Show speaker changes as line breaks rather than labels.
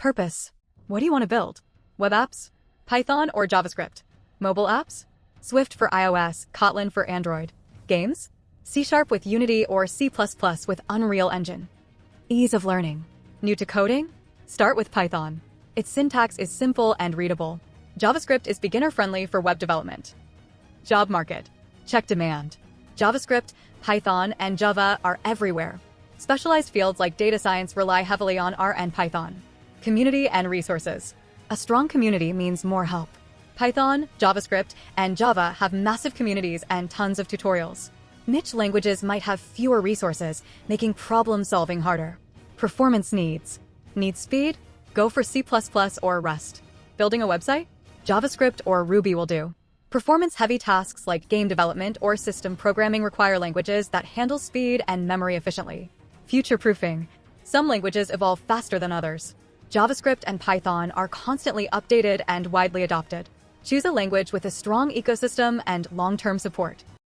Purpose. What do you want to build? Web apps? Python or JavaScript? Mobile apps? Swift for iOS, Kotlin for Android. Games? C# with Unity or C++ with Unreal Engine. Ease of learning. New to coding? Start with Python. Its syntax is simple and readable. JavaScript is beginner-friendly for web development. Job market. Check demand. JavaScript, Python, and Java are everywhere. Specialized fields like data science rely heavily on R and Python. Community and resources. A strong community means more help. Python, JavaScript, and Java have massive communities and tons of tutorials. Niche languages might have fewer resources, making problem-solving harder. Performance needs. Need speed? Go for C++ or Rust. Building a website? JavaScript or Ruby will do. Performance-heavy tasks like game development or system programming require languages that handle speed and memory efficiently. Future-proofing. Some languages evolve faster than others. JavaScript and Python are constantly updated and widely adopted. Choose a language with a strong ecosystem and long-term support.